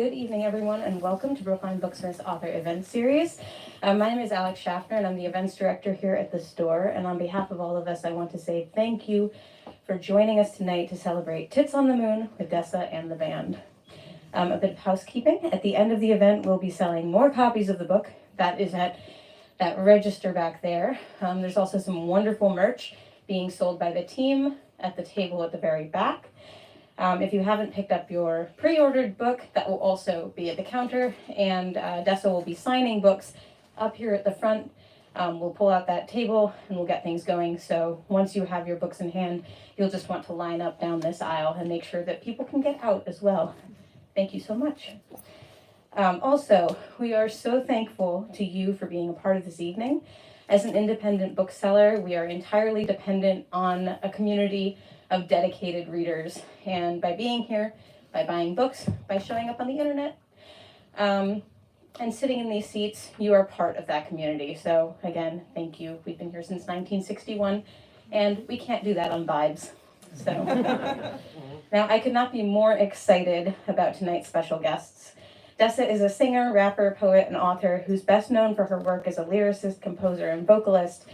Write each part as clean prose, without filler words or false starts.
good evening, everyone, and welcome to Brookline Booksmith's author event series. My name is Alex Schaffner, and I'm the events director here at the store. And on behalf of all of us, I want to say thank you for joining us tonight to celebrate Tits on the Moon with Dessa and the band. A bit of housekeeping. At the end of the event, we'll be selling more copies of the book. That is at that register back there. There's also some wonderful merch being sold by the team at the table at the very back. If you haven't picked up your pre-ordered book, that will also be at the counter, and Dessa will be signing books up here at the front. We'll pull out that table and we'll get things going. So once you have your books in hand, you'll just want to line up down this aisle and make sure that people can get out as well. Thank you so much. Also, we are so thankful to you for being a part of this evening. As an independent bookseller, we are entirely dependent on a community of dedicated readers. And by being here, by buying books, by showing up on the internet, and sitting in these seats, you are part of that community. So again, thank you. We've been here since 1961, and we can't do that on vibes. So now I could not be more excited about tonight's special guests. Dessa is a singer, rapper, poet, and author who's best known for her work as a lyricist, composer, and vocalist,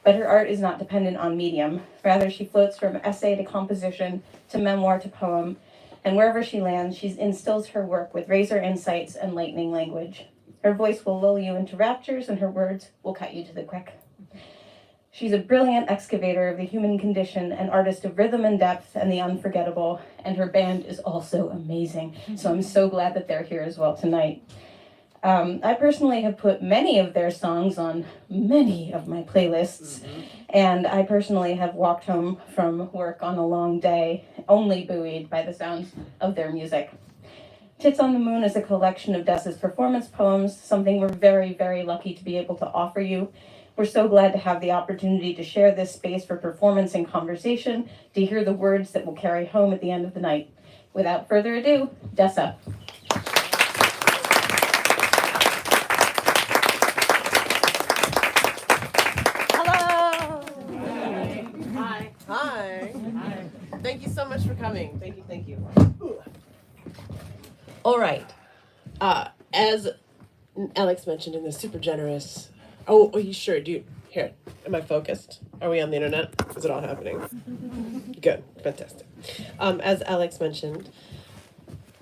but her art is not dependent on medium. Rather, she floats from essay to composition to memoir to poem, and wherever she lands, she instills her work with razor insights and lightning language. Her voice will lull you into raptures, and her words will cut you to the quick. She's a brilliant excavator of the human condition, an artist of rhythm and depth and the unforgettable, and her band is also amazing. So I'm so glad that they're here as well tonight. I personally have put many of their songs on many of my playlists, and I personally have walked home from work on a long day, only buoyed by the sounds of their music. Tits on the Moon is a collection of Dessa's performance poems, something we're very, very lucky to be able to offer you. We're so glad to have the opportunity to share this space for performance and conversation, to hear the words that will carry home at the end of the night. Without further ado, Dessa. Hi. Thank you so much for coming. Thank you. All right. As Alex mentioned in the super generous. Oh, you sure? Here, am I focused? Are we on the internet? Is it all happening? Good. Fantastic. As Alex mentioned,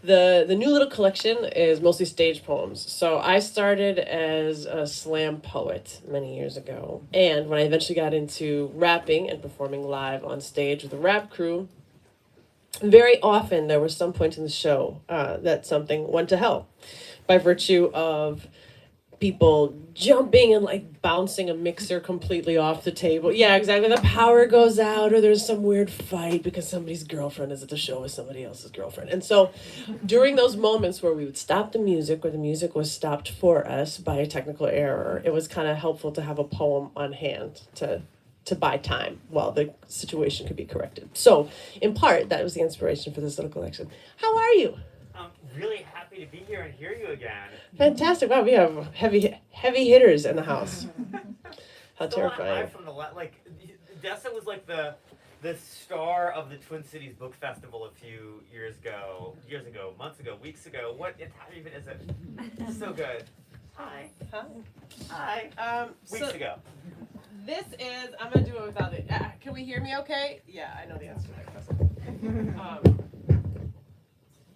the new little collection is mostly stage poems. So I started as a slam poet many years ago. And when I eventually got into rapping and performing live on stage with a rap crew, very often there were some points in the show that something went to hell by virtue of people jumping and like bouncing a mixer completely off the table. Yeah, exactly. The power goes out, or there's some weird fight because somebody's girlfriend is at the show with somebody else's girlfriend. And so during those moments where we would stop the music, or the music was stopped for us by a technical error, it was kind of helpful to have a poem on hand to buy time while the situation could be corrected. So in part, that was the inspiration for this little collection. How are you? I'm really happy to be here and hear you again. Fantastic. Wow, we have heavy hitters in the house. How terrifying. I'm from the Dessa was like the star of the Twin Cities Book Festival a few years ago, months ago, weeks ago. What time even is it? It's so good. Hi. Weeks ago. This is, I'm going to do it without it. Can we hear me okay? Yeah, I know the answer to that question.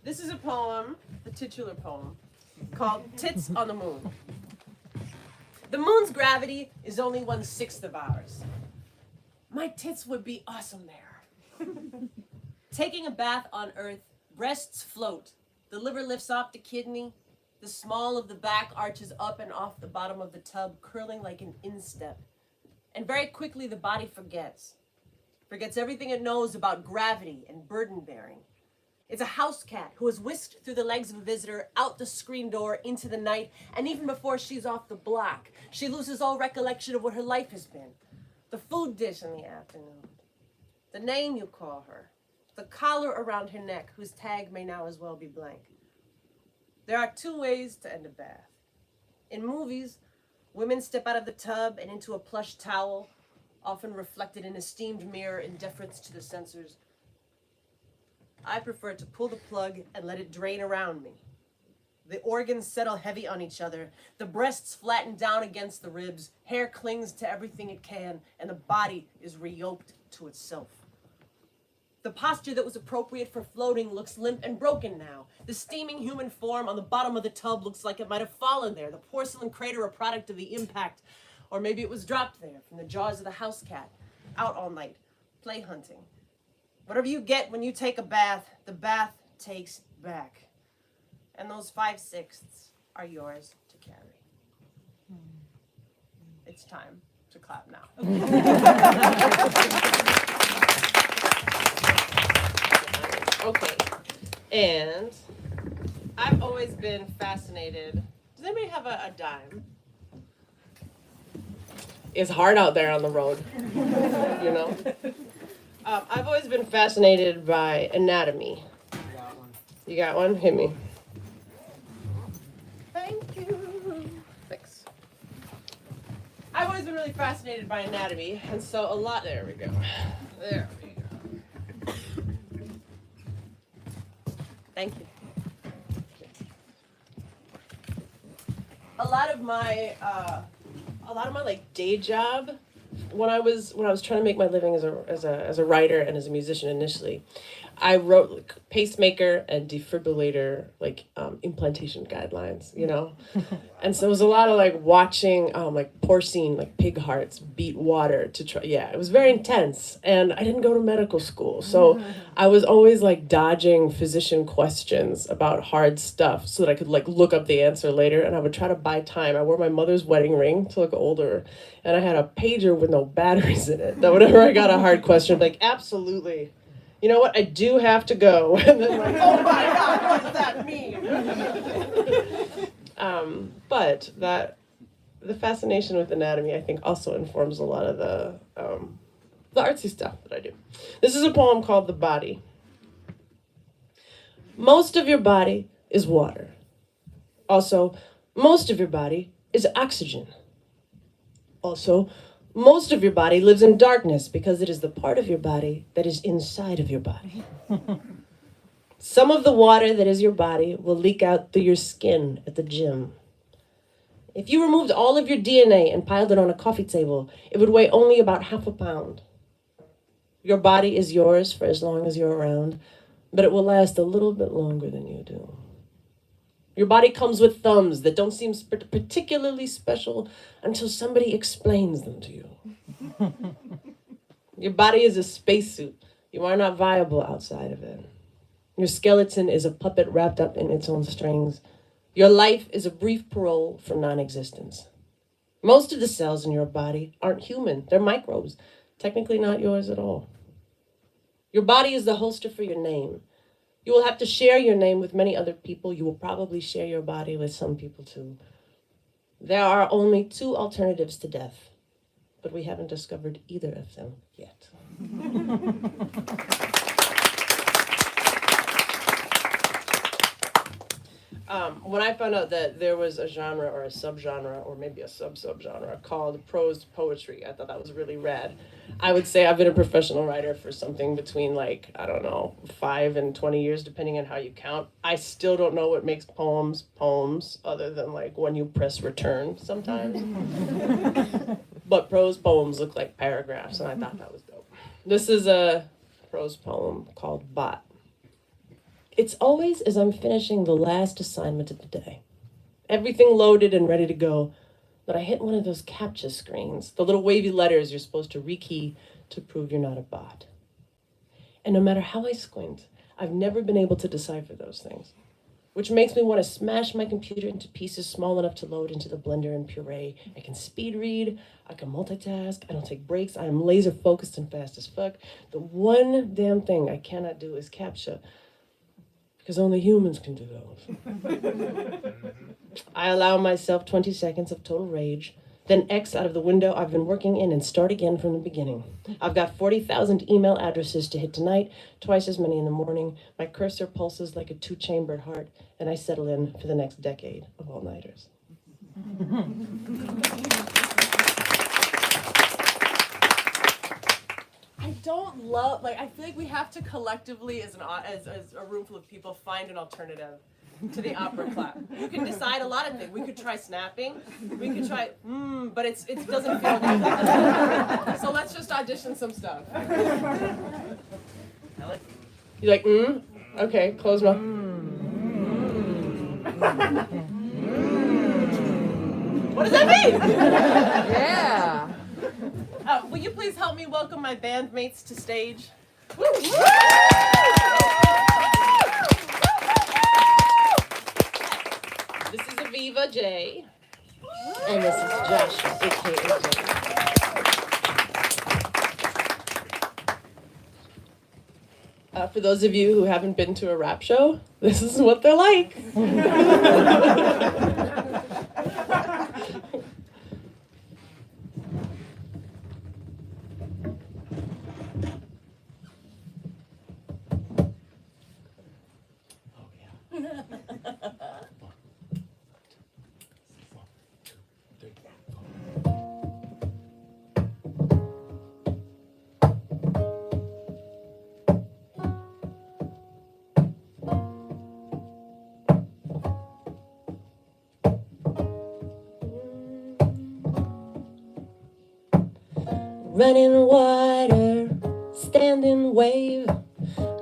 This is a poem, the titular poem, called Tits on the Moon. The moon's gravity is only 1/6 of ours. My tits would be awesome there. Taking a bath on Earth, breasts float. The liver lifts off the kidney. The small of the back arches up and off the bottom of the tub, curling like an instep. And very quickly the body forgets everything it knows about gravity and burden bearing. It's a house cat who is whisked through the legs of a visitor, out the screen door, into the night, and even before she's off the block, she loses all recollection of what her life has been. The food dish in the afternoon, the name you call her, the collar around her neck, whose tag may now as well be blank. There are 2 ways to end a bath. In movies, women step out of the tub and into a plush towel, often reflected in a steamed mirror in deference to the censors. I prefer to pull the plug and let it drain around me. The organs settle heavy on each other. The breasts flatten down against the ribs. Hair clings to everything it can, and the body is re-yoked to itself. The posture that was appropriate for floating looks limp and broken now. The steaming human form on the bottom of the tub looks like it might have fallen there. The porcelain crater a product of the impact. Or maybe it was dropped there from the jaws of the house cat. Out all night, play hunting. Whatever you get when you take a bath, the bath takes back. And those 5/6 are yours to carry. It's time to clap now. Okay. And I've always been fascinated. Does anybody have a dime? It's hard out there on the road, you know? I've always been fascinated by anatomy. You got one? Hit me. Thank you. Thanks. I've always been really fascinated by anatomy, and so there we go. There we go. Thank you. A lot of my like day job, when I was trying to make my living as a writer and as a musician initially, I wrote like pacemaker and defibrillator implantation guidelines, you know, and so it was a lot of like watching like porcine like pig hearts beat water to try. Yeah, it was very intense, and I didn't go to medical school, so I was always like dodging physician questions about hard stuff so that I could like look up the answer later, and I would try to buy time. I wore my mother's wedding ring to look older, and I had a pager with no batteries in it. That whenever I got a hard question, I'd be like, absolutely. You know what? I do have to go. And then like, oh my God, what does that mean? But the fascination with anatomy, I think, also informs a lot of the artsy stuff that I do. This is a poem called "The Body." Most of your body is water. Also, most of your body is oxygen. Also, most of your body lives in darkness because it is the part of your body that is inside of your body. Some of the water that is your body will leak out through your skin at the gym. If you removed all of your DNA and piled it on a coffee table, it would weigh only about half a pound. Your body is yours for as long as you're around, but it will last a little bit longer than you do. Your body comes with thumbs that don't seem particularly special until somebody explains them to you. Your body is a spacesuit. You are not viable outside of it. Your skeleton is a puppet wrapped up in its own strings. Your life is a brief parole from non-existence. Most of the cells in your body aren't human. They're microbes, technically not yours at all. Your body is the holster for your name. You will have to share your name with many other people. You will probably share your body with some people too. There are only 2 alternatives to death, but we haven't discovered either of them yet. When I found out that there was a genre or a subgenre or maybe a sub-subgenre called prose poetry, I thought that was really rad. I would say I've been a professional writer for something between 5 and 20 years, depending on how you count. I still don't know what makes poems other than when you press return sometimes. But prose poems look like paragraphs, and I thought that was dope. This is a prose poem called Bot. It's always as I'm finishing the last assignment of the day, everything loaded and ready to go, that I hit one of those CAPTCHA screens, the little wavy letters you're supposed to rekey to prove you're not a bot. And no matter how I squint, I've never been able to decipher those things, which makes me want to smash my computer into pieces small enough to load into the blender and puree. I can speed read, I can multitask, I don't take breaks, I am laser focused and fast as fuck. The one damn thing I cannot do is CAPTCHA, because only humans can do those. I allow myself 20 seconds of total rage, then X out of the window I've been working in and start again from the beginning. I've got 40,000 email addresses to hit tonight, twice as many in the morning. My cursor pulses like a 2-chambered heart, and I settle in for the next decade of all-nighters. I don't love, I feel like we have to collectively, as a room full of people, find an alternative to the opera clap. You can decide a lot of things. We could try snapping. We could try, but it doesn't feel good. So let's just audition some stuff. You like, Okay, close my. What does that mean? Yeah. Will you please help me welcome my bandmates to stage? This is Aviva J. And this is Joshua, aka Jay. For those of you who haven't been to a rap show, this is what they're like. Running water, standing wave.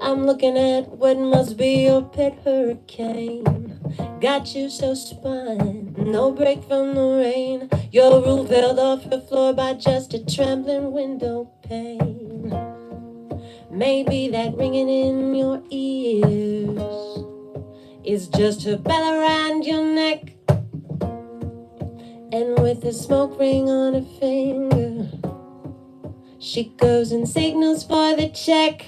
I'm looking at what must be your pet hurricane. Got you so spun, no break from the rain. Your roof held off your floor by just a trembling window pane. Maybe that ringing in your ears is just her bell around your neck. And with a smoke ring on her finger, she goes and signals for the check.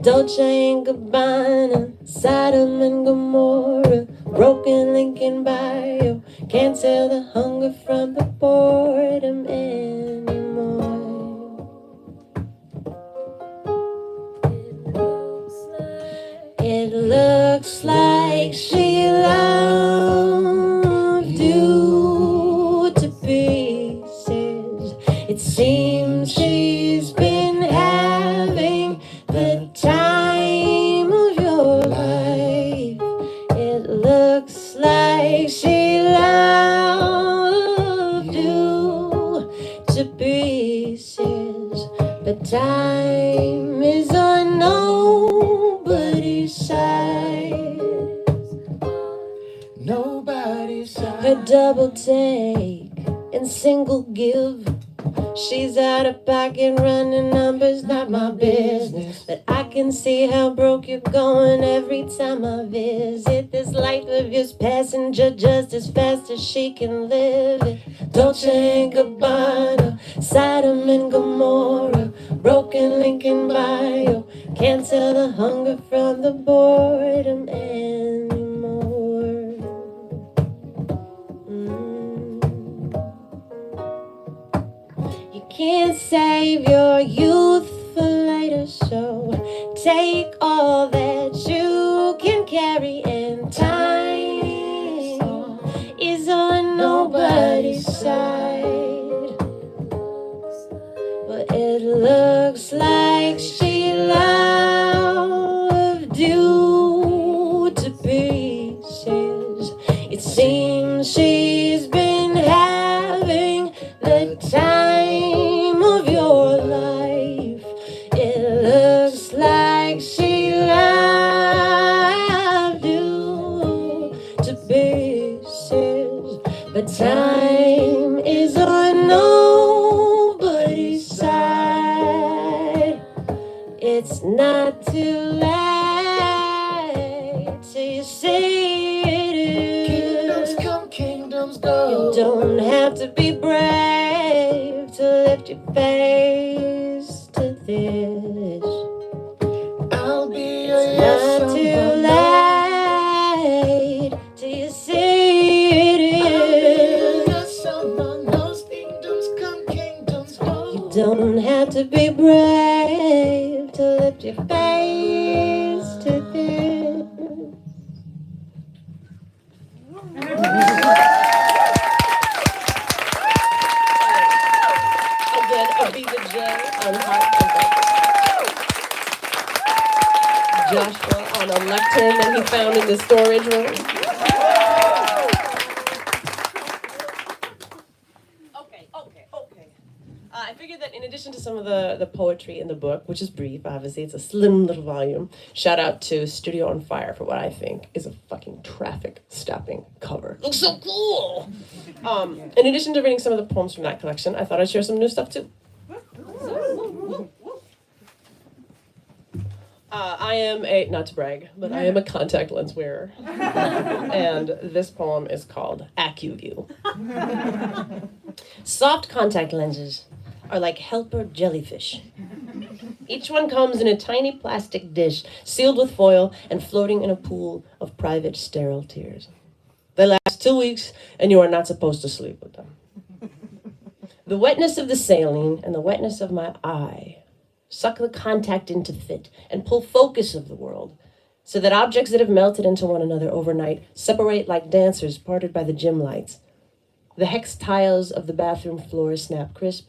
Dolce and Gabbana, Sodom and Gomorrah, broken Lincoln Bio. Can't tell the hunger from the boredom anymore. It looks like she loved you to pieces. It seems she's been having the time of your life. It looks like she loved you to pieces, but time is on nobody's side. Nobody's side. Her double take and single give. She's out of pocket running numbers, not my business. But I can see how broke you're going every time I visit. This life of yours passenger just as fast as she can live it. Dolce and Gabbana, Sodom and Gomorrah, broken Lincoln Bio. Can't tell the hunger from the boredom anymore. Can't save your youth for later, so take all that you can carry, and time is on nobody's side. But it looks like she loved you to pieces. It seems she's been having the time of your life. It looks like she loved you to pieces, but time is on nobody's side. It's not too late till you see it is. Kingdoms come, kingdoms go. You don't have to be brave to lift your face to this. I'll be your yes. It's not too late till you see it is. Those kingdoms come, kingdoms go. You don't have to be brave to lift your face to this. Aviva J on harp and vocals. Joshua on a lectern that he found in the storage room. addition to some of the poetry in the book, which is brief, obviously, it's a slim little volume, shout out to Studio on Fire for what I think is a fucking traffic-stopping cover. Looks so cool! In addition to reading some of the poems from that collection, I thought I'd share some new stuff too. I am not to brag, but I am a contact lens wearer. And this poem is called AccuView. Soft contact lenses are like helper jellyfish. Each one comes in a tiny plastic dish, sealed with foil and floating in a pool of private sterile tears. They last 2 weeks, and you are not supposed to sleep with them. The wetness of the saline and the wetness of my eye suck the contact into fit and pull focus of the world, so that objects that have melted into one another overnight separate like dancers parted by the gym lights. The hex tiles of the bathroom floor snap crisp.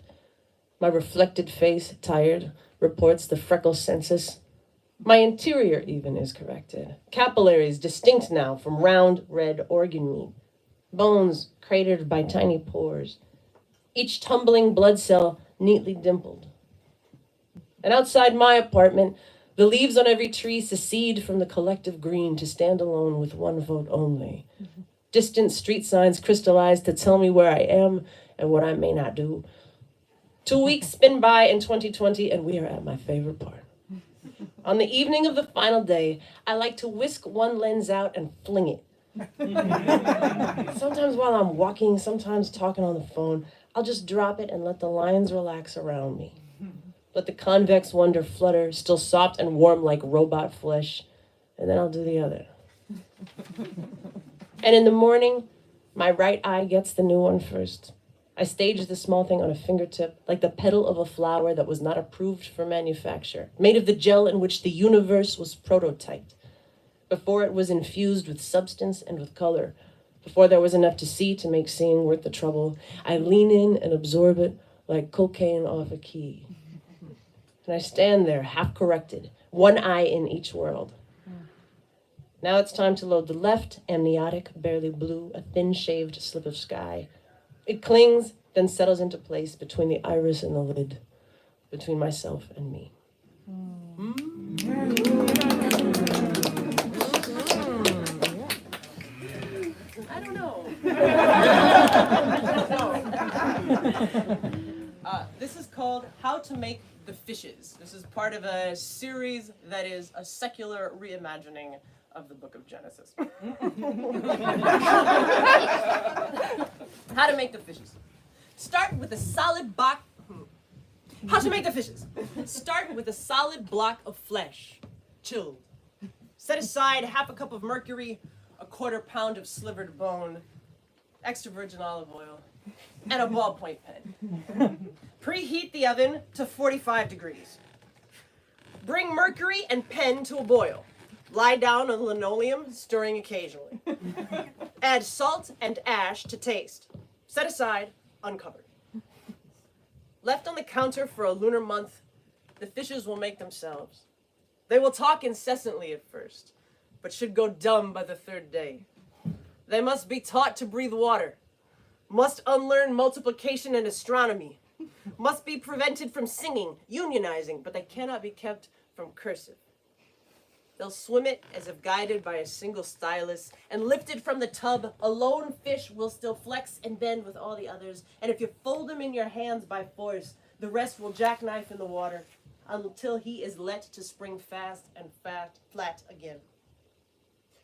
My reflected face, tired, reports the freckle census. My interior even is corrected. Capillaries distinct now from round red organ meat. Bones cratered by tiny pores. Each tumbling blood cell neatly dimpled. And outside my apartment, the leaves on every tree secede from the collective green to stand alone with one vote only. Distant street signs crystallize to tell me where I am and what I may not do. 2 weeks spin by in 2020, and we are at my favorite part. On the evening of the final day, I like to whisk one lens out and fling it. Sometimes while I'm walking, sometimes talking on the phone, I'll just drop it and let the lines relax around me. Let the convex wonder flutter, still soft and warm like robot flesh, and then I'll do the other. And in the morning, my right eye gets the new one first. I stage the small thing on a fingertip, like the petal of a flower that was not approved for manufacture, made of the gel in which the universe was prototyped, before it was infused with substance and with color, before there was enough to see to make seeing worth the trouble. I lean in and absorb it like cocaine off a key. And I stand there, half corrected, one eye in each world. Now it's time to load the left, amniotic, barely blue, a thin-shaved slip of sky. It clings, then settles into place between the iris and the lid, between myself and me. I don't know. This is called How to Make the Fishes. This is part of a series that is a secular reimagining of the book of Genesis. How to make the fishes. Start with a solid block. How to make the fishes. Start with a solid block of flesh, chilled. Set aside half a cup of mercury, a quarter pound of slivered bone, extra virgin olive oil, and a ballpoint pen. Preheat the oven to 45 degrees. Bring mercury and pen to a boil. Lie down on linoleum, stirring occasionally. Add salt and ash to taste. Set aside, uncovered. Left on the counter for a lunar month, the fishes will make themselves. They will talk incessantly at first, but should go dumb by the third day. They must be taught to breathe water, must unlearn multiplication and astronomy, must be prevented from singing, unionizing, but they cannot be kept from cursive. They'll swim it as if guided by a single stylus, and lifted from the tub, a lone fish will still flex and bend with all the others, and if you fold him in your hands by force, the rest will jackknife in the water until he is let to spring fast and flat again.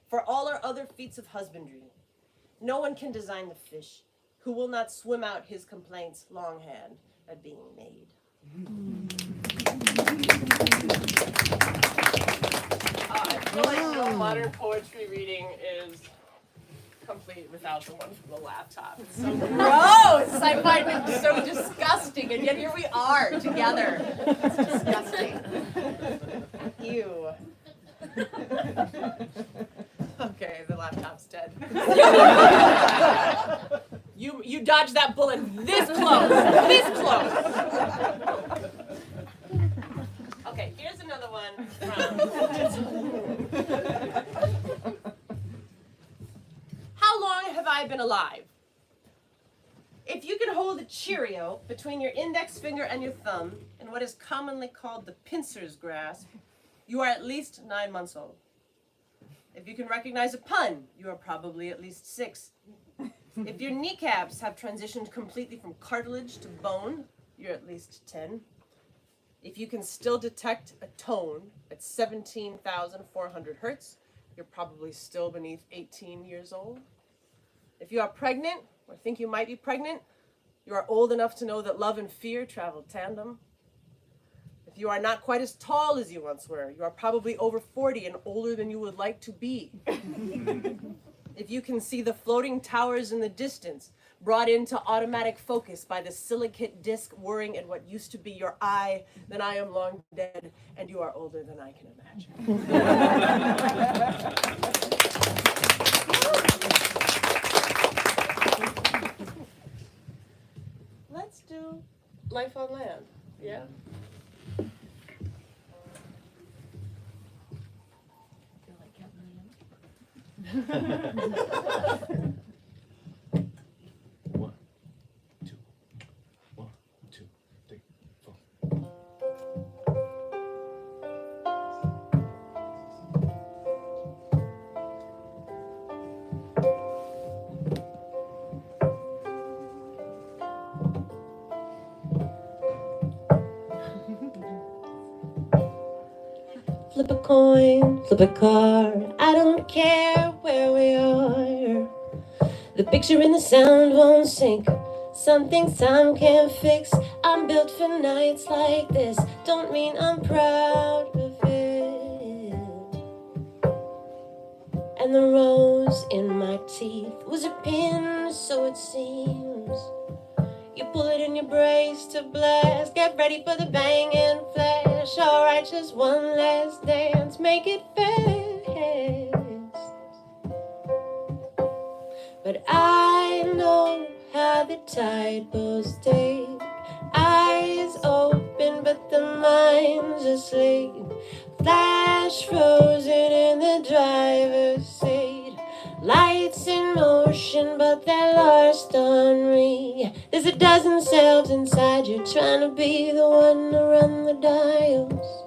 For all our other feats of husbandry, no one can design the fish who will not swim out his complaints longhand at being made. I feel like no modern poetry reading is complete without the one from the laptop. It's so gross! I find it so disgusting, and yet here we are together. It's disgusting. Ew. Okay, the laptop's dead. You dodged that bullet this close. This close. Okay, here's another one from... How long have I been alive? If you can hold a Cheerio between your index finger and your thumb in what is commonly called the pincer's grasp, you are at least 9 months old. If you can recognize a pun, you are probably at least 6. If your kneecaps have transitioned completely from cartilage to bone, you're at least 10. If you can still detect a tone at 17,400 hertz, you're probably still beneath 18 years old. If you are pregnant, or think you might be pregnant, you are old enough to know that love and fear travel tandem. If you are not quite as tall as you once were, you are probably over 40 and older than you would like to be. If you can see the floating towers in the distance, brought into automatic focus by the silicate disc whirring at what used to be your eye, then I am long dead, and you are older than I can imagine. Let's do Life on Land, yeah? Feel like counting One, two, 3, 4. Flip a coin, flip a card, I don't care where we are. The picture and the sound won't sync. Some things time can't fix. I'm built for nights like this. Don't mean I'm proud of it. And the rose in my teeth was a pin, so it seems. You pull it in your brace to blast. Get ready for the bang and flash. Alright, just one last dance. Make it fast. But I know how the tide pulls deep. Eyes open, but the mind's asleep. Flash frozen in the driver's seat. Lights in motion, but they're lost on me. There's a dozen selves inside you, trying to be the one to run the dials.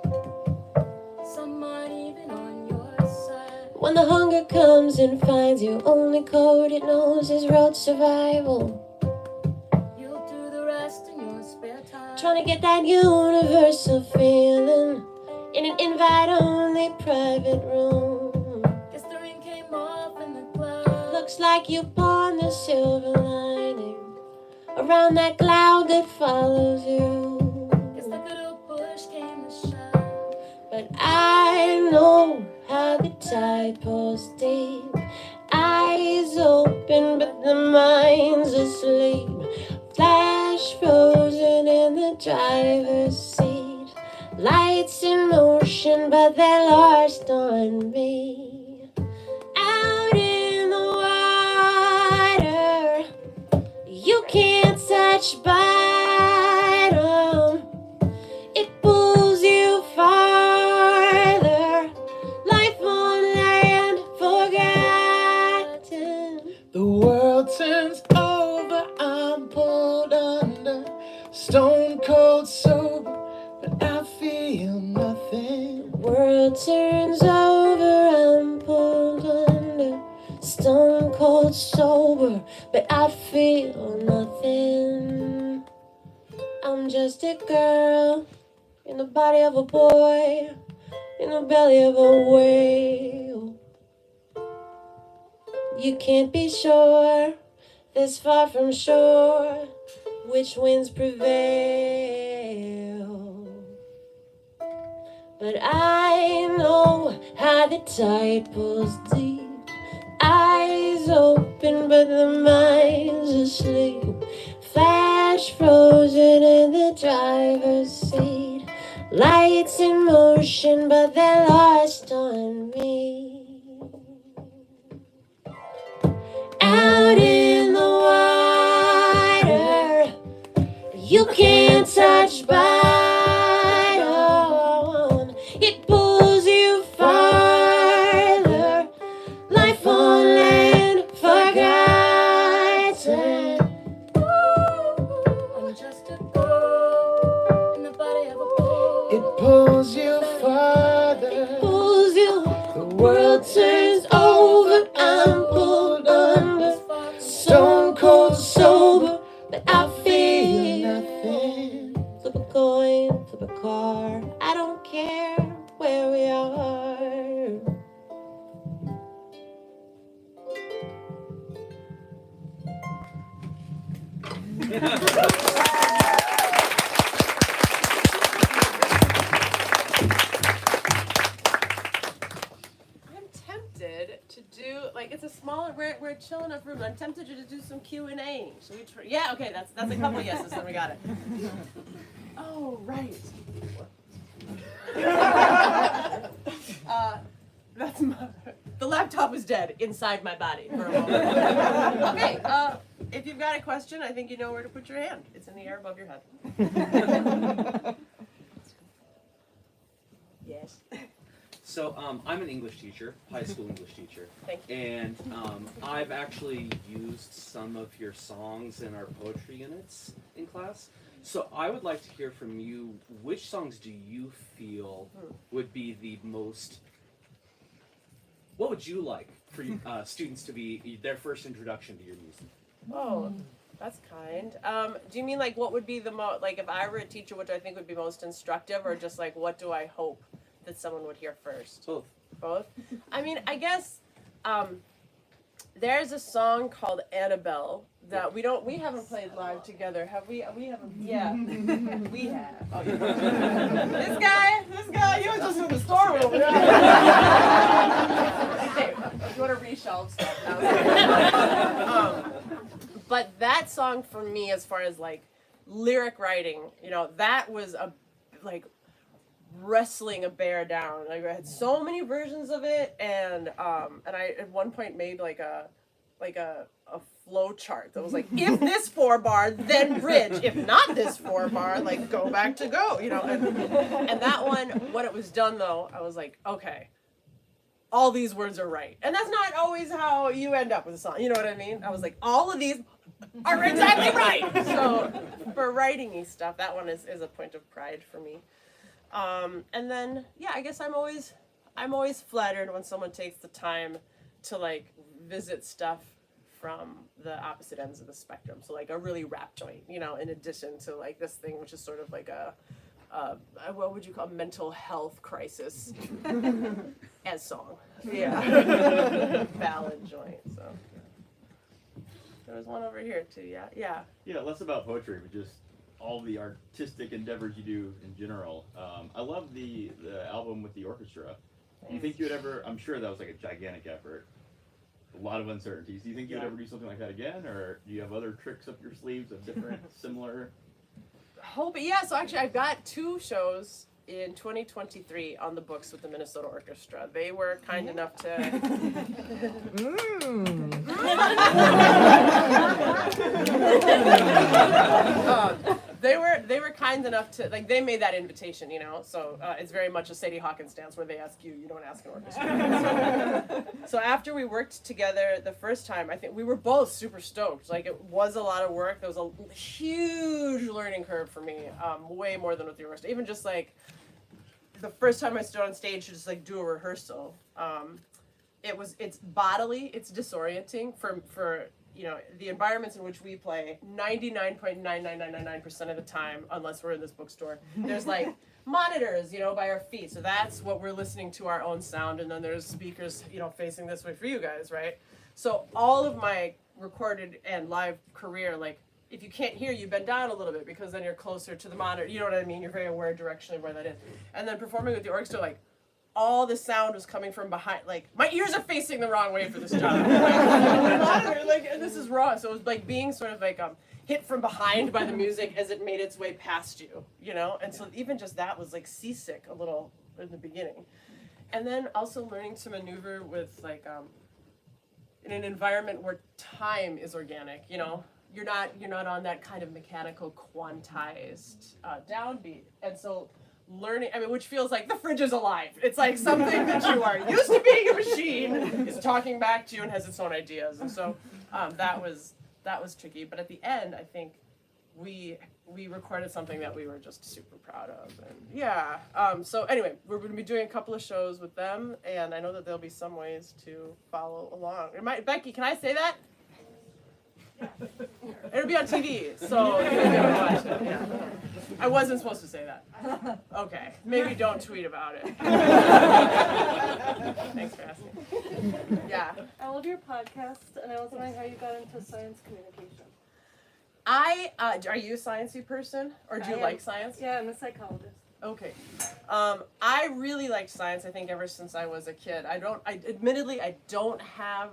Some aren't even on your side. When the hunger comes and finds you, only code it knows is road survival. You'll do the rest in your spare time, trying to get that universal feeling in an invite-only private room. Guess the ring came off in the cloud. Looks like you pawned the silver lining around that cloud that follows you. Guess that good old push came to shine. But I know how the tide pulls deep. Eyes open, but the mind's asleep. Flash frozen in the driver's seat. Lights in motion, but they're lost on me. Out in the water, you can't touch bottom. It pulls you farther. Life on land forgotten. The world turns over, I'm pulled under. Stone cold sober, but I feel nothing. World turns over, I'm pulled under. Stone cold sober, but I feel nothing. I'm just a girl in the body of a boy, in the belly of a whale. You can't be sure, this far from shore, which winds prevail. But I know how the tide pulls deep. Eyes open, but the mind's asleep. Flash frozen in the driver's seat. Lights in motion, but they're lost on me. Out in the water, you can't touch bottom. It pulls you farther. Life on land forgotten. Ooh. world turns over, I'm pulled under. Stone cold sober, but I feel nothing. Flip a coin, flip a car, I don't care where we are. I'm tempted to do like it's a small we're a chill enough room. I'm tempted to do some Q&A. Should we try? Yeah, okay, that's a couple yeses, then we got it. Oh right. That's the laptop was dead inside my body for a moment. Okay, if you've got a question, I think you know where to put your hand. It's in the air above your head. Yes. So I'm an English teacher, high school English teacher. Thank you. And I've actually used some of your songs in our poetry units in class. So I would like to hear from you, which songs do you feel would be the most, what would you like for students to be their first introduction to your music? Oh, that's kind. Do you mean like what would be the most, like if I were a teacher, what do I think would be most instructive, or just like what do I hope that someone would hear first? Both. Both? I mean, I guess there's a song called Annabelle that we haven't played live together, have we? We haven't, yeah. We have. Oh, yeah. This guy, he was just in the storeroom. Okay, you want to reshelve stuff now? But that song for me, as far as like lyric writing, you know, that was a like wrestling a bear down. Like I had so many versions of it, and I at one point made like a flow chart that was like, if this 4-bar, then bridge. If not this 4-bar, like go back to go, you know. And that one, when it was done though, I was like, okay, all these words are right. And that's not always how you end up with a song, you know what I mean? I was like, all of these are exactly right. So for writing-y stuff, that one is a point of pride for me. And then, yeah, I guess I'm always flattered when someone takes the time to like visit stuff from the opposite ends of the spectrum. So like a really rap joint, you know, in addition to like this thing, which is sort of like a what would you call mental health crisis as song. Yeah. Ballad joint, so. There was one over here too, yeah. Yeah, less about poetry, but just all the artistic endeavors you do in general. I love the album with the orchestra. Do you think you would ever, I'm sure that was like a gigantic effort, a lot of uncertainties. Do you think you would ever do something like that again, or do you have other tricks up your sleeves of different, similar? Hope, yeah, so actually I've got 2 shows in 2023 on the books with the Minnesota Orchestra. They were kind enough to... They were kind enough to, like, they made that invitation, you know, so it's very much a Sadie Hawkins stance where they ask you, you don't ask an orchestra. So after we worked together the first time, I think we were both super stoked. Like, it was a lot of work. There was a huge learning curve for me, way more than with the orchestra. Even just, like, the first time I stood on stage to just, like, do a rehearsal, it's bodily, it's disorienting for you know, the environments in which we play, 99.99999% of the time, unless we're in this bookstore, there's like monitors, you know, by our feet. So that's what we're listening to, our own sound. And then there's speakers, you know, facing this way for you guys, right? So all of my recorded and live career, like, if you can't hear, you bend down a little bit because then you're closer to the monitor. You know what I mean? You're very aware directionally where that is. And then performing with the orchestra, like, all the sound was coming from behind, like, my ears are facing the wrong way for this job. Like, and this is raw. So it was like being sort of like hit from behind by the music as it made its way past you, you know? And so even just that was like seasick a little in the beginning. And then also learning to maneuver with like, in an environment where time is organic, you know? You're not on that kind of mechanical quantized downbeat. And so learning, I mean, which feels like the fridge is alive. It's like something that you are used to being a machine is talking back to you and has its own ideas. And so that was tricky. But at the end, I think we we recorded something that we were just super proud of. And yeah, so anyway, we're going to be doing a couple of shows with them, and I know that there'll be some ways to follow along. Becky, can I say that? It'll be on TV, so you can watch it. Yeah. I wasn't supposed to say that. Okay, maybe don't tweet about it. Thanks for asking. Yeah. I love your podcast, and I was wondering how you got into science communication. Are you a sciencey person, or do you like science? Yeah, I'm a psychologist. Okay. I really liked science, I think, ever since I was a kid. Admittedly, I don't have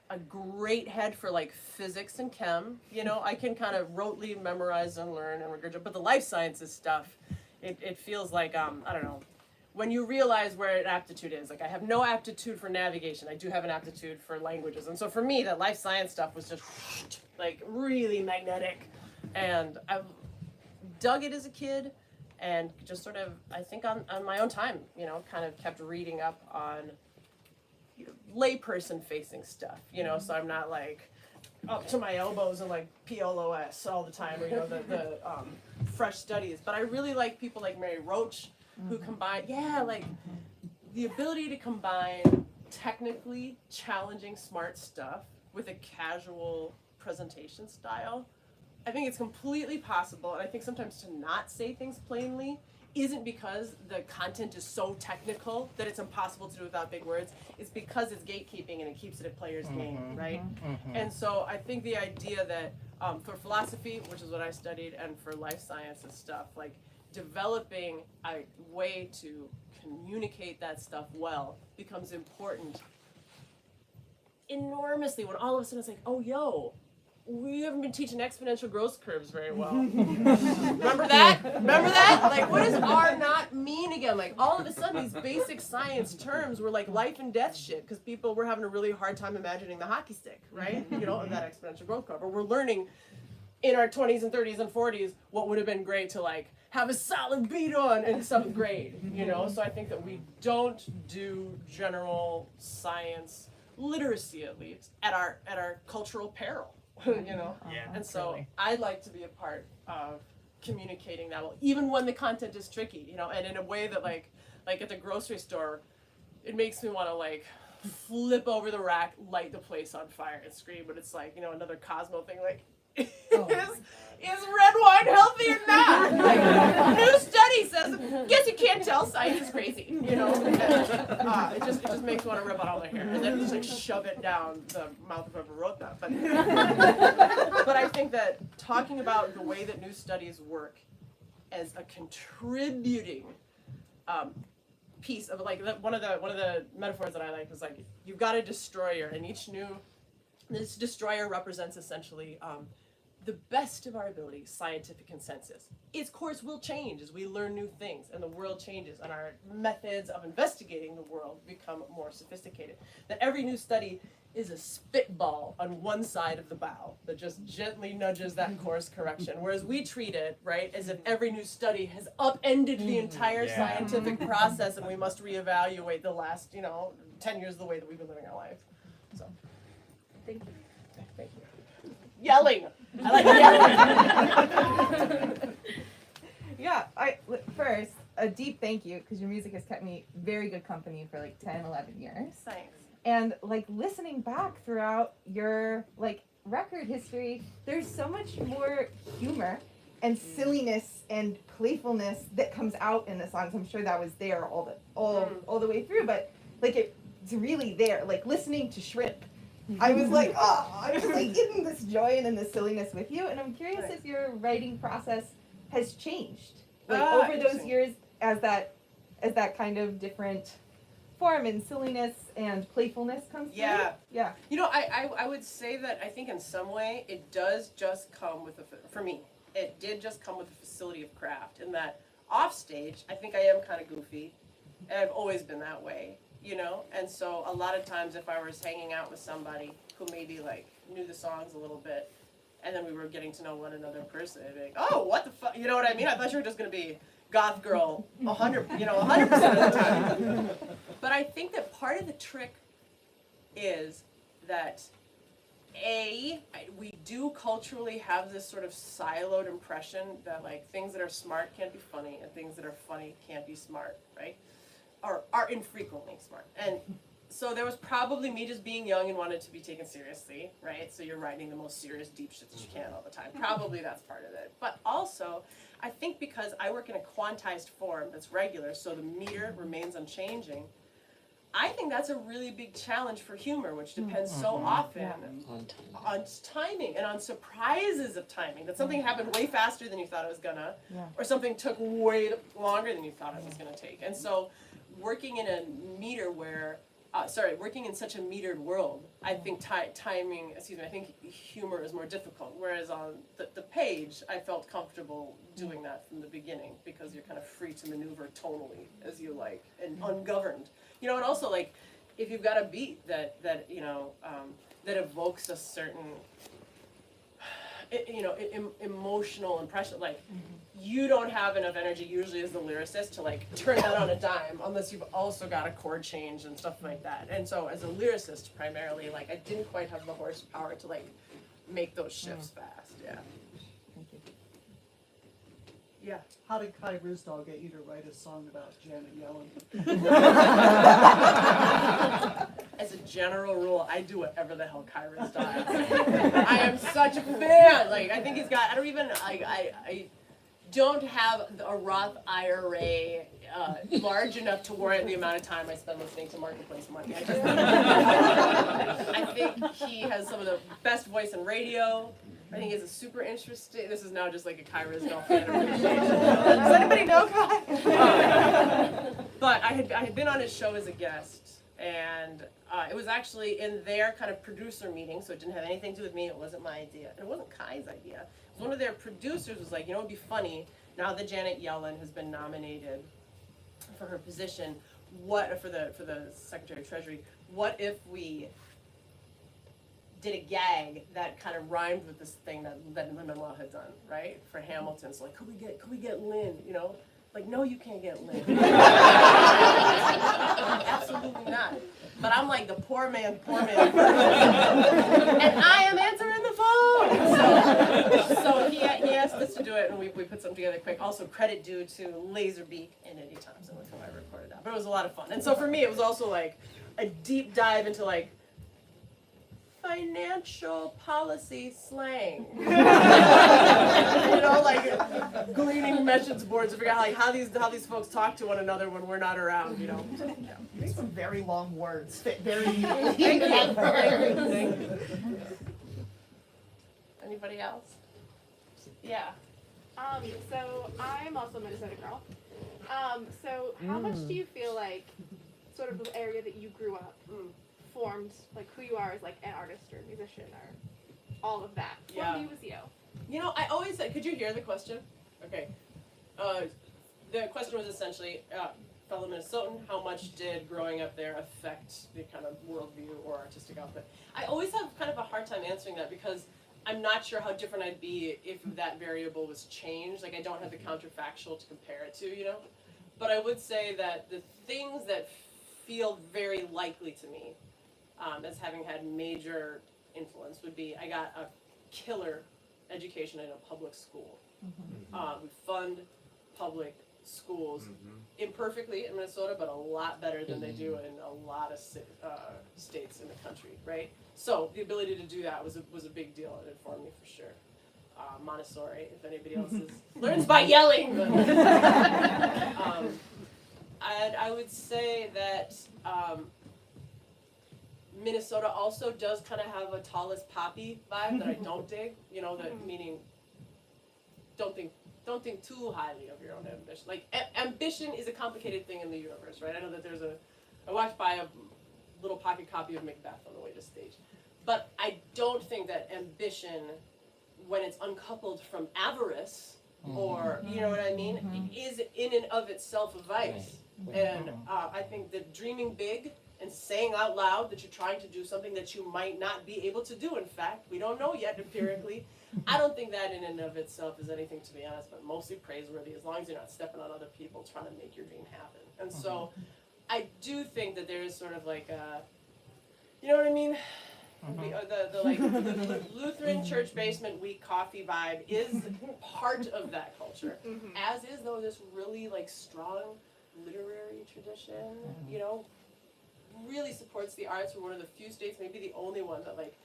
a great head for like physics and chem. You know, I can kind of rotely memorize and learn and regurgitate, but the life sciences stuff, it feels like, I don't know, when you realize where an aptitude is. Like, I have no aptitude for navigation. I do have an aptitude for languages. And so for me, that life science stuff was just like really magnetic. And I dug it as a kid and just sort of, I think on my own time, you know, kind of kept reading up on layperson facing stuff, you know, so I'm not like up to my elbows in like PLOS all the time, or, you know, the fresh studies. But I really like people like Mary Roach who combine, like the ability to combine technically challenging smart stuff with a casual presentation style. I think it's completely possible, and I think sometimes to not say things plainly isn't because the content is so technical that it's impossible to do without big words. It's because it's gatekeeping and it keeps it a player's game, right? And so I think the idea that for philosophy, which is what I studied, and for life sciences stuff, like developing a way to communicate that stuff well becomes important enormously when all of a sudden it's like, oh, yo, we haven't been teaching exponential growth curves very well. Remember that? Remember that? Like, what does R not mean again? Like, all of a sudden, these basic science terms were like life and death shit because people were having a really hard time imagining the hockey stick, right? You know, of that exponential growth curve. Or we're learning in our 20s and 30s and 40s what would have been great to like have a solid beat on in 7th grade, you know? So I think that we don't do general science literacy, at least, at our cultural peril. You know, and so I'd like to be a part of communicating that well, even when the content is tricky, you know, and in a way that like at the grocery store, it makes me want to like flip over the rack, light the place on fire, and scream. But it's like, you know, another Cosmo thing, like, is red wine healthy or not? Like, new study says, guess you can't tell, science is crazy, you know? And, it just makes me want to rip out all their hair and then just like shove it down the mouth of whoever wrote that. But I think that talking about the way that new studies work as a contributing piece of like one of the metaphors that I like was like, you've got a destroyer, and this destroyer represents essentially the best of our abilities, scientific consensus. Its course will change as we learn new things and the world changes and our methods of investigating the world become more sophisticated. That every new study is a spitball on one side of the bow that just gently nudges that course correction. Whereas we treat it, right, as if every new study has upended the entire scientific process and we must reevaluate the last, 10 years of the way that we've been living our lives. So, Thank you. Thank you. Yelling. I like yelling. Yeah, first, a deep thank you, because your music has kept me very good company for like 10, 11 years. Thanks. And like listening back throughout your like record history, there's so much more humor and silliness and playfulness that comes out in the songs. I'm sure that was there all the way through, but like it's really there. Like listening to Shrimp, I was like, I'm just like in this joy and in this silliness with you. And I'm curious if your writing process has changed like over those years as that kind of different form and silliness and playfulness comes through. Yeah. I would say that I think in some way it does just come with for me, it did just come with a facility of craft, in that off stage, I think I am kind of goofy, and I've always been that way. And so a lot of times if I was hanging out with somebody who maybe like knew the songs a little bit, and then we were getting to know one another personally, I'd be like, oh, what the fuck, you know what I mean? I thought you were just gonna be goth girl 100% of the time. But I think that part of the trick is that we do culturally have this sort of siloed impression that like things that are smart can't be funny and things that are funny can't be smart, right? Or are infrequently smart. And so there was probably me just being young and wanted to be taken seriously, right? So you're writing the most serious, deep shit that you can all the time. Probably that's part of it. But also, I think because I work in a quantized form that's regular, so the meter remains unchanging, I think that's a really big challenge for humor, which depends so often on timing and on surprises of timing. That something happened way faster than you thought it was gonna, or something took way longer than you thought it was gonna take. And so working in a meter where, working in such a metered world, I think I think humor is more difficult. Whereas on the page, I felt comfortable doing that from the beginning because you're kind of free to maneuver tonally as you like and ungoverned. You know, and also like if you've got a beat that evokes a certain emotional impression, like you don't have enough energy usually as the lyricist to like turn that on a dime unless you've also got a chord change and stuff like that. And so as a lyricist primarily, like I didn't quite have the horsepower to like make those shifts fast. Yeah. Yeah. How did Kai Rizdal get you to write a song about Janet Yellen? As a general rule, I do whatever the hell Kai Rizdal does. I am such a fan. Like I think he's got. I don't even. I don't have a Roth IRA large enough to warrant the amount of time I spend listening to Marketplace Money. I think he has some of the best voice in radio. I think he's a super interesting. This is now just like a Kai Rizdal fan appreciation. Does anybody know Kai? But I had been on his show as a guest, and it was actually in their kind of producer meeting, so it didn't have anything to do with me. It wasn't my idea, and it wasn't Kai's idea. It was one of their producers was like, you know, it'd be funny now that Janet Yellen has been nominated for her position. What for the Secretary of Treasury? What if we did a gag that kind of rhymed with this thing that Lin-Manuel had done, right? For Hamilton. So like, could we get Lynn, you know? Like, no, you can't get Lynn. Absolutely not. But I'm like the poor man. And I am answering the phone! So he asked us to do it, and we put something together quick. Also, credit due to Laserbeak and Eddie Thompson with whom I recorded that. But it was a lot of fun. And so for me, it was also like a deep dive into like financial policy slang. You know, like gleaning message boards to figure out like how these folks talk to one another when we're not around, you know. Yeah. These some very long words fit very neatly. Thank you. Anybody else? Yeah. So I'm also a Minnesota girl. So how much do you feel like sort of the area that you grew up formed like who you are as like an artist or a musician or all of that? Yeah. Formed you as you? You know, I always said, could you hear the question? Okay. The question was essentially, fellow Minnesotan, how much did growing up there affect the kind of worldview or artistic output? I always have kind of a hard time answering that because I'm not sure how different I'd be if that variable was changed. Like I don't have the counterfactual to compare it to, you know? But I would say that the things that feel very likely to me as having had major influence would be I got a killer education in a public school. We fund public schools imperfectly in Minnesota, but a lot better than they do in a lot of states in the country, right? So the ability to do that was a big deal and it informed me for sure. Montessori, if anybody else learns by yelling. But, I would say that Minnesota also does kind of have a tallest poppy vibe that I don't dig. You know, that meaning don't think too highly of your own ambition. Like ambition is a complicated thing in the universe, right? I know that I walked by a little pocket copy of Macbeth on the way to stage, but I don't think that ambition, when it's uncoupled from avarice, or you know what I mean, is in and of itself a vice. And I think that dreaming big and saying out loud that you're trying to do something that you might not be able to do, in fact, we don't know yet empirically, I don't think that in and of itself is anything, to be honest, but mostly praiseworthy as long as you're not stepping on other people trying to make your dream happen. And so I do think that there is sort of like a, you know what I mean? The like Lutheran church basement week coffee vibe is part of that culture. As is though this really like strong literary tradition, you know, really supports the arts. We're one of the few states, maybe the only one, that like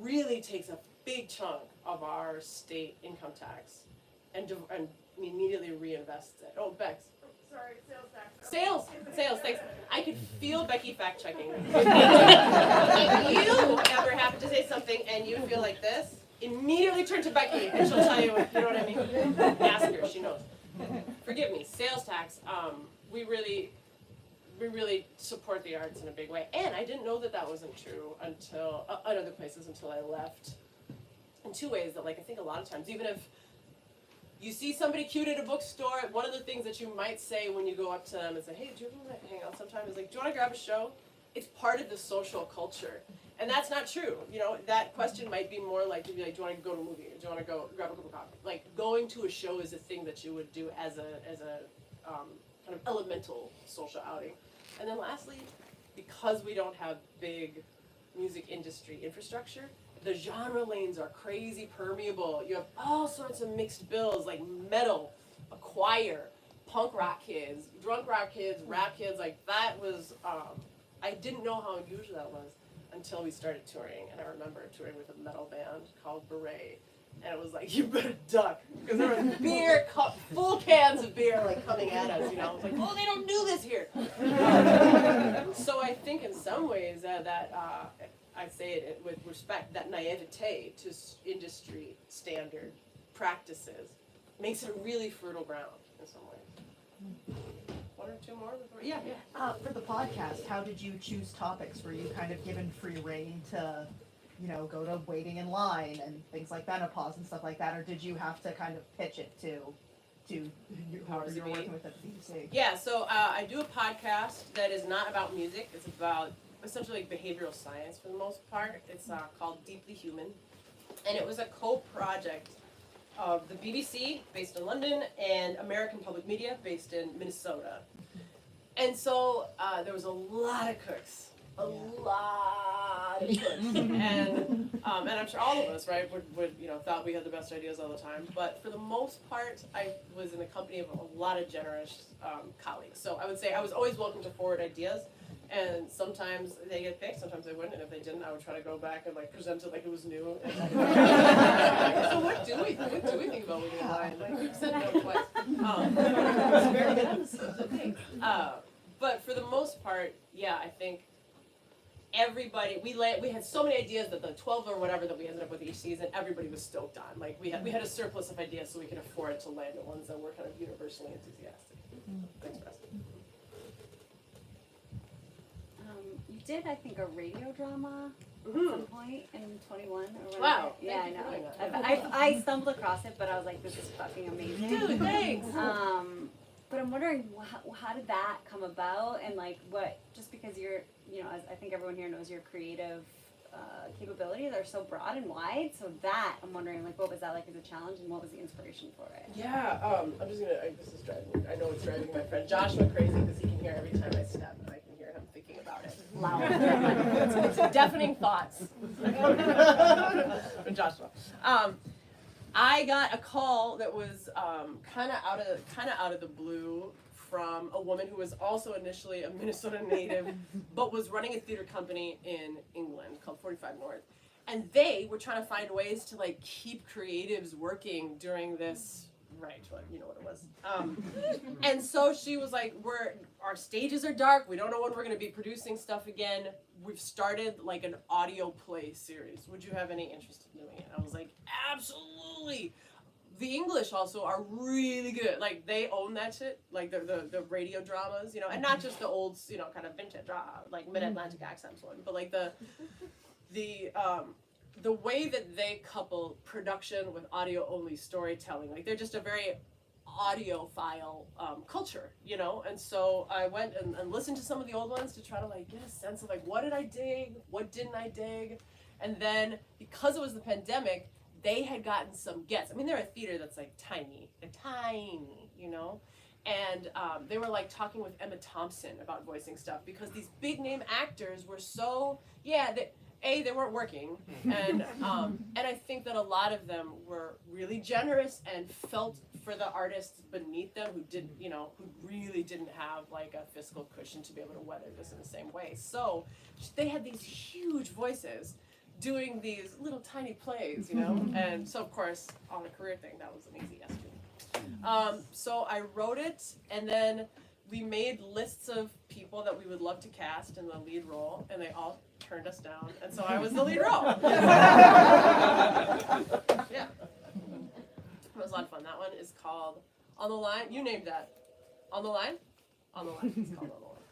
really takes a big chunk of our state income tax and immediately reinvests it. Oh, Bex. Sorry, sales tax. Sales, thanks. I could feel Becky fact checking. If you ever happen to say something and you feel like this, immediately turn to Becky and she'll tell you, you know what I mean? Ask her, she knows. Forgive me, sales tax, we really support the arts in a big way. And I didn't know that that wasn't true until, at other places until I left. In two ways that like I think a lot of times, even if you see somebody cute at a bookstore, one of the things that you might say when you go up to them and say, hey, do you want to hang out sometime? Is like, do you want to grab a show? It's part of the social culture. And that's not true. You know, that question might be more like, do you want to go to a movie? Or do you want to go grab a cup of coffee? Like, going to a show is a thing that you would do as a kind of elemental social outing. And then lastly, because we don't have big music industry infrastructure, the genre lanes are crazy permeable. You have all sorts of mixed bills, like metal, a choir, punk rock kids, drunk rock kids, rap kids. Like that was, I didn't know how unusual that was until we started touring. And I remember touring with a metal band called Beret. And it was like, you better duck. Because there was beer, full cans of beer like coming at us, you know. It's like, oh, they don't do this here. So I think in some ways I say it with respect, that naivete to industry standard practices makes it a really fertile ground in some ways. One or two more? Yeah. For the podcast, how did you choose topics? Were you kind of given free reign to, you know, go to waiting in line and things like menopause and stuff like that, or did you have to kind of pitch it to whoever you're working with at the BBC? Yeah, so I do a podcast that is not about music. It's about essentially like behavioral science for the most part. It's called Deeply Human, and it was a co-project of the BBC, based in London, and American Public Media, based in Minnesota. And so there was a lot of cooks. And I'm sure all of us, right, would thought we had the best ideas all the time. But for the most part, I was in the company of a lot of generous colleagues. So I would say I was always welcome to forward ideas. And sometimes they get picked, sometimes they wouldn't, and if they didn't, I would try to go back and like present it like it was new. So what do we think about Waiting in Line? Like we've said no twice. It's very good. But for the most part, yeah, I think everybody we had so many ideas that the 12 or whatever that we ended up with each season, everybody was stoked on. Like we had a surplus of ideas, so we could afford to land the ones that were kind of universally enthusiastic. Thanks, Preston. You did, I think, a radio drama at some point in 21 or whatever. Wow. Yeah, I know. I stumbled across it, but I was like, this is fucking amazing. Dude, thanks. But I'm wondering, how did that come about? And like, what, just because you're, you know, as I think everyone here knows, your creative capabilities are so broad and wide. So that, I'm wondering, like, what was that like as a challenge, and what was the inspiration for it? Yeah, I'm just gonna, this is driving, I know it's driving my friend Joshua crazy because he can hear every time I step, and I can hear him thinking about it. Loud. It's deafening thoughts. From Joshua. I got a call that was kind of out of the blue from a woman who was also initially a Minnesota native, but was running a theater company in England called 45 North, and they were trying to find ways to like keep creatives working during this. Right, well, you know what it was. And so she was like, our stages are dark. We don't know when we're going to be producing stuff again. We've started like an audio play series. Would you have any interest in doing it? I was like, absolutely. The English also are really good. Like they own that shit. Like the radio dramas, you know, and not just the old, you know, kind of vintage, like mid-Atlantic accents one, but like the way that they couple production with audio-only storytelling, like they're just a very audiophile culture, you know? And so I went and listened to some of the old ones to try to like get a sense of like, what did I dig? What didn't I dig? And then because it was the pandemic, they had gotten some guests. I mean, they're a theater that's like tiny, you know? And they were like talking with Emma Thompson about voicing stuff because these big name actors were so, they weren't working, and I think that a lot of them were really generous and felt for the artists beneath them who didn't, who really didn't have like a fiscal cushion to be able to weather this in the same way. So they had these huge voices doing these little tiny plays, and so of course on the career thing that was an easy yes to me. So I wrote it, and then we made lists of people that we would love to cast in the lead role, and they all turned us down, and so I was the lead role. Yeah. It was a lot of fun. That one is called On the Line. You named that. On the Line? On the Line. It's called On the Line.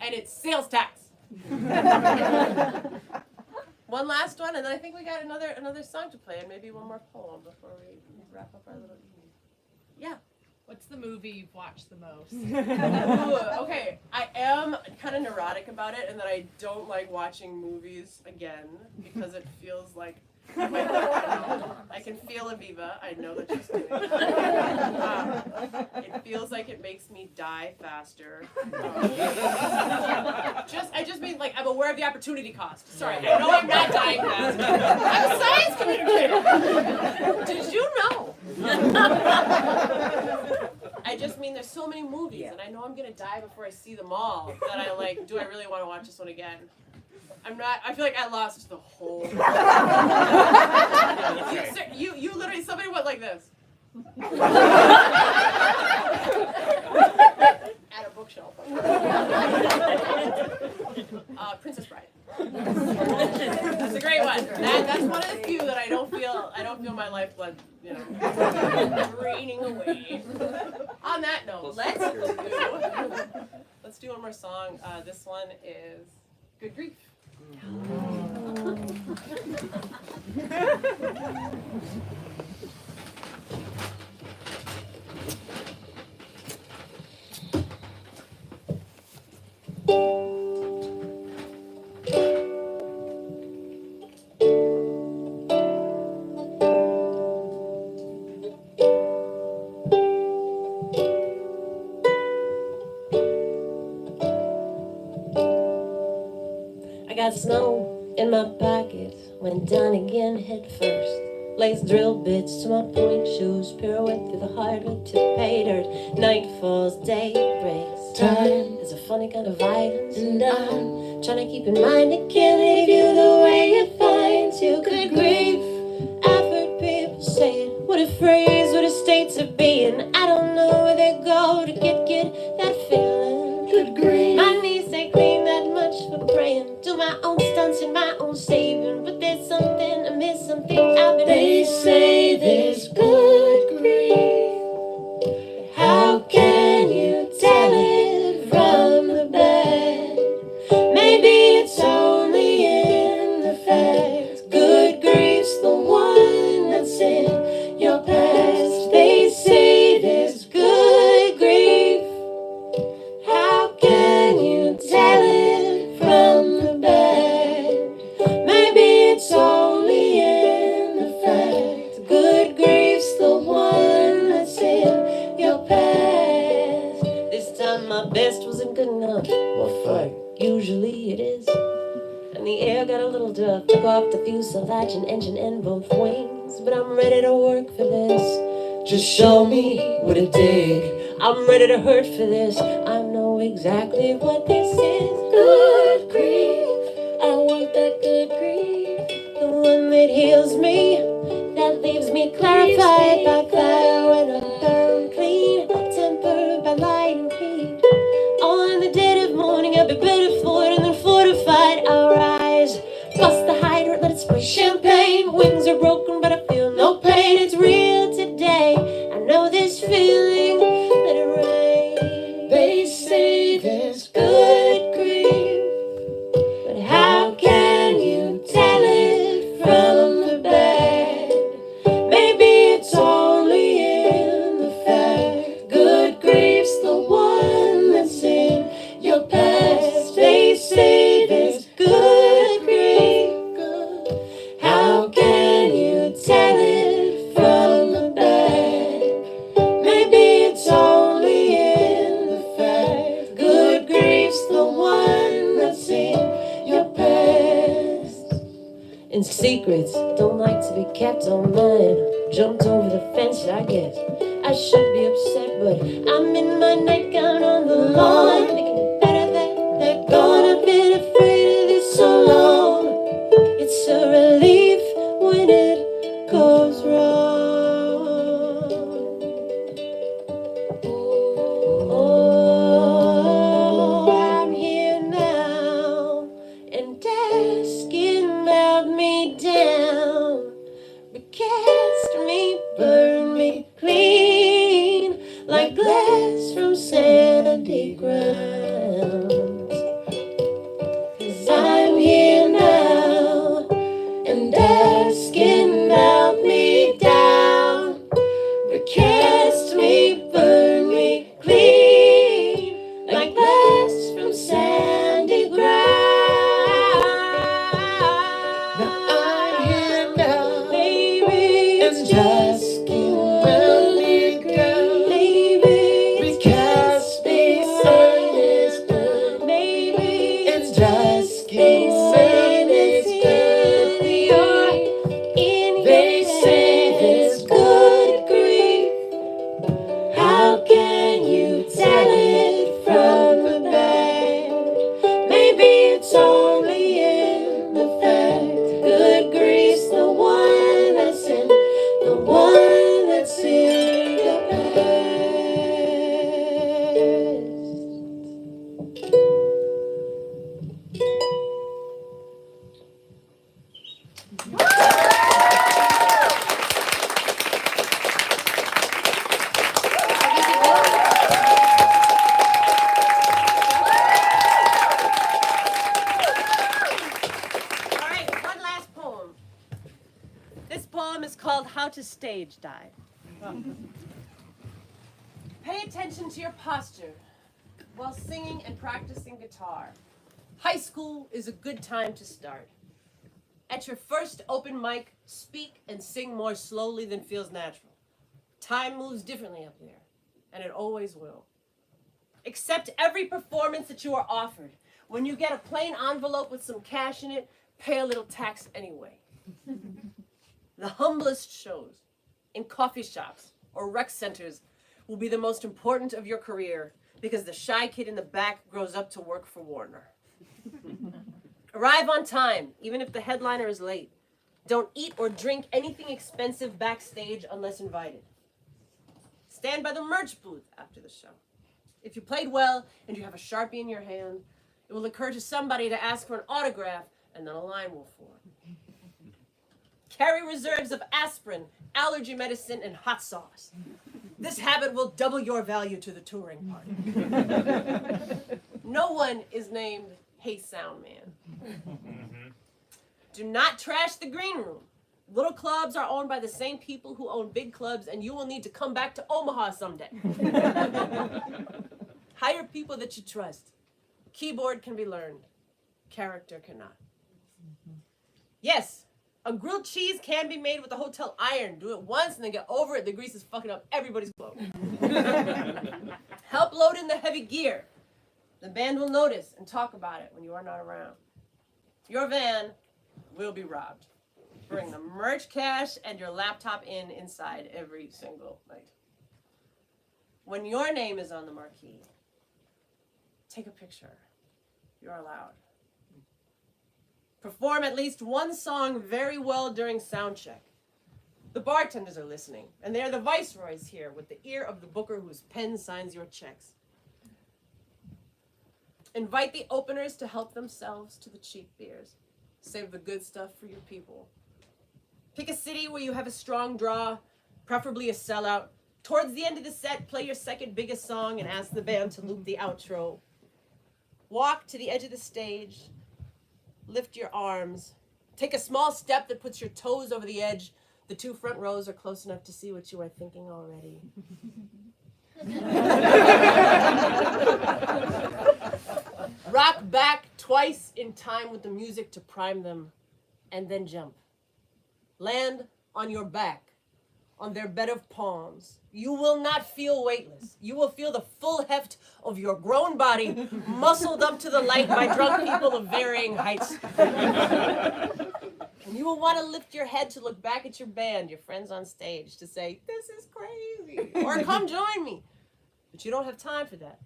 And it's sales tax. One last one, and then I think we got another song to play, and maybe one more poem before we wrap up our little evening. Yeah. What's the movie you've watched the most? Ooh, okay, I am kind of neurotic about it, and that I don't like watching movies again because it feels like I can feel Aviva. I know that she's doing it. It feels like it makes me die faster. I just mean like I'm aware of the opportunity cost. Sorry, I know I'm not dying faster. I'm a science communicator. Did you know? I just mean there's so many movies, and I know I'm gonna die before I see them all. That I like. Do I really want to watch this one again? I'm not. I feel like I lost the whole. You literally, somebody went like this. At a bookshelf. Princess Bride. That's a great one. That's one of the few that I don't feel my lifeblood, draining away. On that note, let's do one more song. This one is Good Grief. Got snow in my pocket, went down again head first. Lace drill bits to my point shoes, pirouette through the hardwood to pay dirt. Night falls, day breaks. Time is a funny kind of violence, and I'm trying to keep in mind it can't leave you the way it finds you. Good grief, I've heard people say it. What a phrase, what a state to be in. I don't know where they go to get that feeling. Good grief, my knees say clean that much for praying. Do my own stunts and my own saving, but there's something I miss, something I've been. They say there's good grief. How can you tell it from the bad? Maybe it's only in the facts. Good grief's the one that's in your past. They say there's good grief. How can you tell it from the bad? Maybe it's only in the facts. Good grief's the one that's in your past. This time my best wasn't good enough. Well, fuck, usually it is. And the air got a little tough. Took off the fuselage and engine and both wings. But I'm ready to work for this. Just show me what to dig. I'm ready to hurt for this. I know exactly what this is. Good grief. I want that good grief. The one that heals me. That leaves me clarified by fire when I'm burned clean. Tempered by light and heat. All in the dead of morning, I'll be better for it and then fortified. I'll rise. Bust the hydrant, let it spray champagne. Wings are broken, but I feel no pain. It's real today. I know this feeling. Let it rain. They say there's good grief, but how can you tell it from the bad? secrets don't like to be kept on mine. Jumped over the fence, I guess. I should be upset, but I'm in my nightgown on the lawn, thinking it better that they're gone. I've been afraid of this so long. It's a relief when it goes wrong. Oh, I'm here now, and asking melt me down, recast me, burn me clean, like glass from sandy ground. 'Cause I'm here now, and asking melt me down, recast me, burn me clean, like glass from sandy ground. Now I'm here now, Baby, it's and just asking melt me down, Baby, it's recast just me, burn me down, Baby, and it's just asking melt me down. They say there's good grief. How can you tell it from the bad? Maybe it's only in the fact. Good grief's the one that's in, the one that's in the past. All right, one last poem. This poem is called How to Stage Dive. Pay attention to your posture while singing and practicing guitar. High school is a good time to start. At your first open mic, speak and sing more slowly than feels natural. Time moves differently up there, and it always will. Accept every performance that you are offered. When you get a plain envelope with some cash in it, pay a little tax anyway. The humblest shows in coffee shops or rec centers will be the most important of your career because the shy kid in the back grows up to work for Warner. Arrive on time, even if the headliner is late. Don't eat or drink anything expensive backstage unless invited. Stand by the merch booth after the show. If you played well and you have a Sharpie in your hand, it will occur to somebody to ask for an autograph, and then a line will form. Carry reserves of aspirin, allergy medicine, and hot sauce. This habit will double your value to the touring party. No one is named Hey Sound Man. Do not trash the green room. Little clubs are owned by the same people who own big clubs, and you will need to come back to Omaha someday. Hire people that you trust. Keyboard can be learned. Character cannot. Yes, a grilled cheese can be made with a hotel iron. Do it once and then get over it. The grease is fucking up everybody's clothes. Help load in the heavy gear. The band will notice and talk about it when you are not around. Your van will be robbed. Bring the merch cash and your laptop inside every single night. When your name is on the marquee, take a picture. You're allowed. Perform at least one song very well during sound check. The bartenders are listening, and they are the viceroys here with the ear of the booker whose pen signs your checks. Invite the openers to help themselves to the cheap beers. Save the good stuff for your people. Pick a city where you have a strong draw, preferably a sellout. Towards the end of the set, play your second biggest song and ask the band to loop the outro. Walk to the edge of the stage. Lift your arms. Take a small step that puts your toes over the edge. The two front rows are close enough to see what you are thinking already. Rock back twice in time with the music to prime them, and then jump. Land on your back, on their bed of palms. You will not feel weightless. You will feel the full heft of your grown body muscled up to the light by drunk people of varying heights. And you will want to lift your head to look back at your band, your friends on stage, to say, this is crazy, or come join me. But you don't have time for that,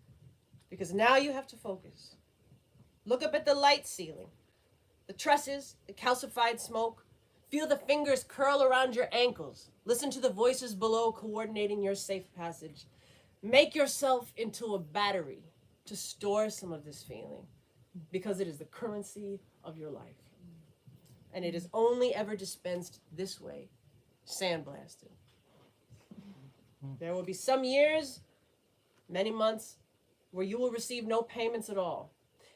because now you have to focus. Look up at the light ceiling, the trusses, the calcified smoke. Feel the fingers curl around your ankles. Listen to the voices below coordinating your safe passage. Make yourself into a battery to store some of this feeling, because it is the currency of your life. And it is only ever dispensed this way, sandblasted. There will be some years, many months, where you will receive no payments at all.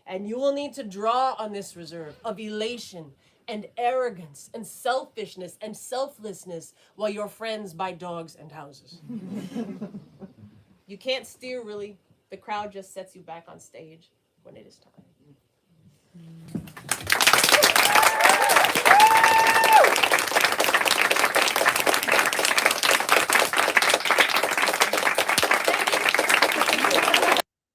And you will need to draw on this reserve of elation and arrogance and selfishness and selflessness while your friends buy dogs and houses. You can't steer, really. The crowd just sets you back on stage when it is time.